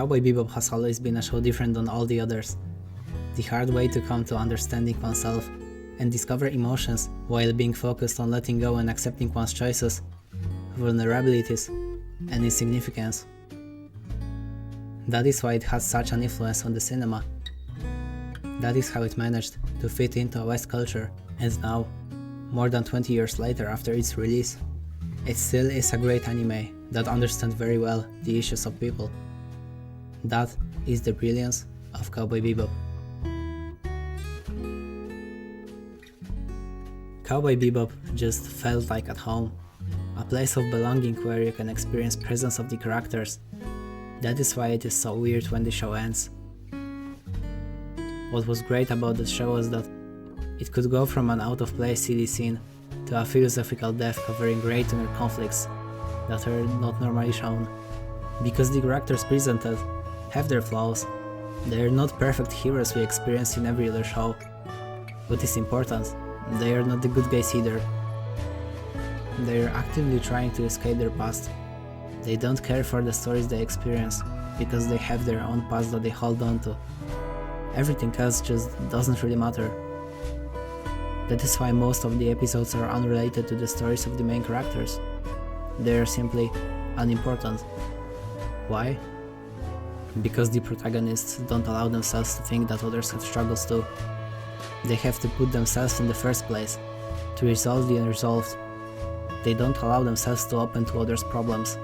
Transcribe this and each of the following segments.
Cowboy Bebop has always been a show different than all the others. The hard way to come to understanding oneself and discover emotions while being focused on letting go and accepting one's choices, vulnerabilities, and insignificance. That is why it has such an influence on the cinema. That is how it managed to fit into West culture, and now, more than 20 years later after its release, it still is a great anime that understands very well the issues of people. That is the brilliance of Cowboy Bebop. Cowboy Bebop just felt like at home, a place of belonging where you can experience presence of the characters. That is why it is so weird when the show ends. What was great about the show was that it could go from an out-of-place silly scene to a philosophical depth covering great inner conflicts that are not normally shown. Because the characters presented have their flaws, they are not perfect heroes we experience in every other show. What is important, they are not the good guys either. They are actively trying to escape their past. They don't care for the stories they experience, because they have their own past that they hold on to. Everything else just doesn't really matter. That is why most of the episodes are unrelated to the stories of the main characters. They are simply unimportant. Why? Because the protagonists don't allow themselves to think that others have struggles too. They have to put themselves in the first place, to resolve the unresolved. They don't allow themselves to open to others' problems.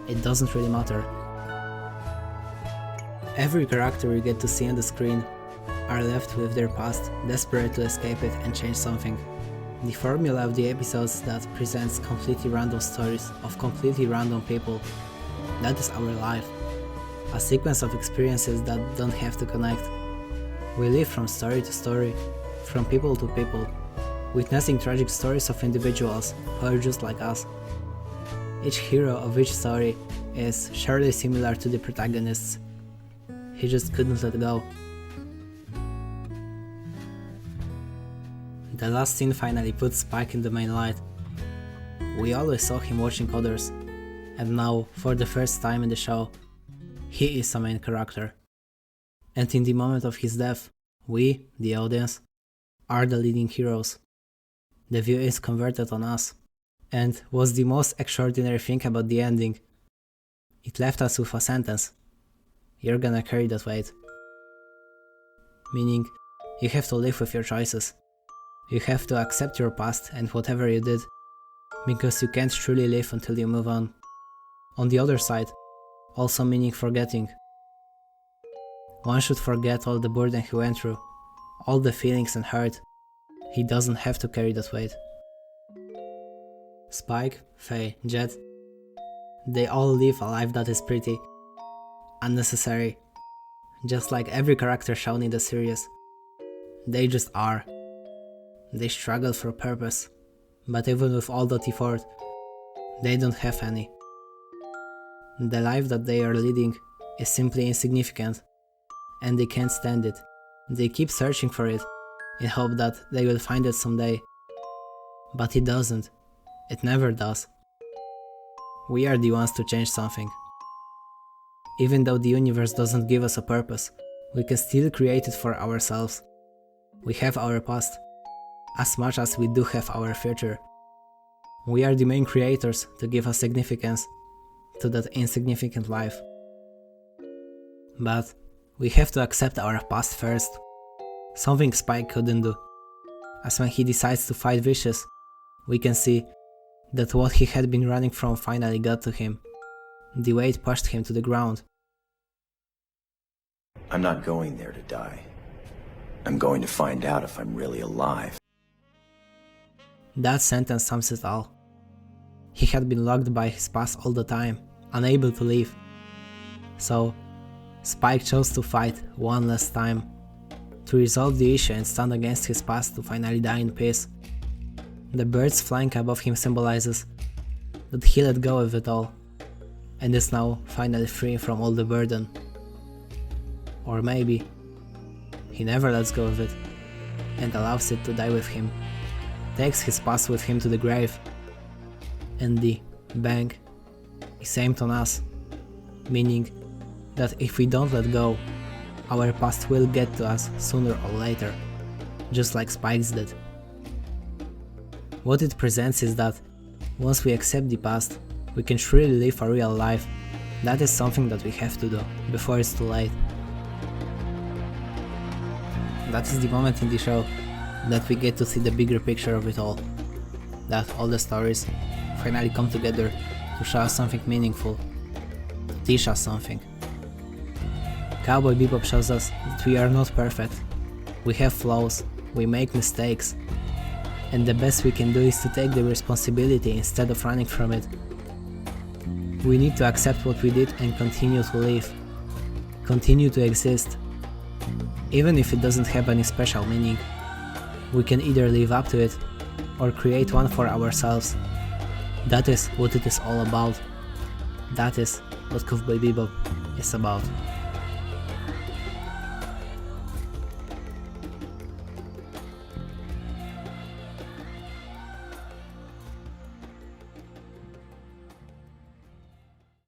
It doesn't really matter. Every character we get to see on the screen are left with their past, desperate to escape it and change something. The formula of the episodes that presents completely random stories of completely random people. That is our life. A sequence of experiences that don't have to connect. We live from story to story, from people to people, witnessing tragic stories of individuals who are just like us. Each hero of each story is surely similar to the protagonists. He just couldn't let go. The last scene finally put Spike in the main light. We always saw him watching others, and now, for the first time in the show, he is a main character. And in the moment of his death, we, the audience, are the leading heroes. The view is converted on us. And what's the most extraordinary thing about the ending? It left us with a sentence. You're gonna carry that weight. Meaning, you have to live with your choices. You have to accept your past and whatever you did, because you can't truly live until you move on. On the other side, also meaning forgetting. One should forget all the burden he went through, all the feelings and hurt. He doesn't have to carry that weight. Spike, Faye, Jet, they all live a life that is pretty unnecessary, just like every character shown in the series. They just are. They struggle for purpose, but even with all that effort, they don't have any. The life that they are leading is simply insignificant, and they can't stand it. They keep searching for it, in hope that they will find it someday. But it doesn't. It never does. We are the ones to change something. Even though the universe doesn't give us a purpose, we can still create it for ourselves. We have our past, as much as we do have our future. We are the main creators to give a significance to that insignificant life. But we have to accept our past first, something Spike couldn't do. As when he decides to fight Vicious, we can see that what he had been running from finally got to him. The weight pushed him to the ground. I'm not going there to die. I'm going to find out if I'm really alive. That sentence sums it all. He had been locked by his past all the time, unable to leave. So, Spike chose to fight one last time, to resolve the issue and stand against his past to finally die in peace. The birds flying above him symbolizes that he let go of it all, and is now finally free from all the burden. Or maybe he never lets go of it, and allows it to die with him, takes his past with him to the grave, and the bang is aimed on us, meaning that if we don't let go, our past will get to us sooner or later, just like Spike's did. What it presents is that once we accept the past, we can truly live a real life. That is something that we have to do before it's too late. That is the moment in the show that we get to see the bigger picture of it all. That all the stories finally come together to show us something meaningful, to teach us something. Cowboy Bebop shows us that we are not perfect. We have flaws, we make mistakes, and the best we can do is to take the responsibility instead of running from it. We need to accept what we did and continue to live, continue to exist. Even if it doesn't have any special meaning, we can either live up to it or create one for ourselves. That is what it is all about. That is what Cowboy Bebop is about.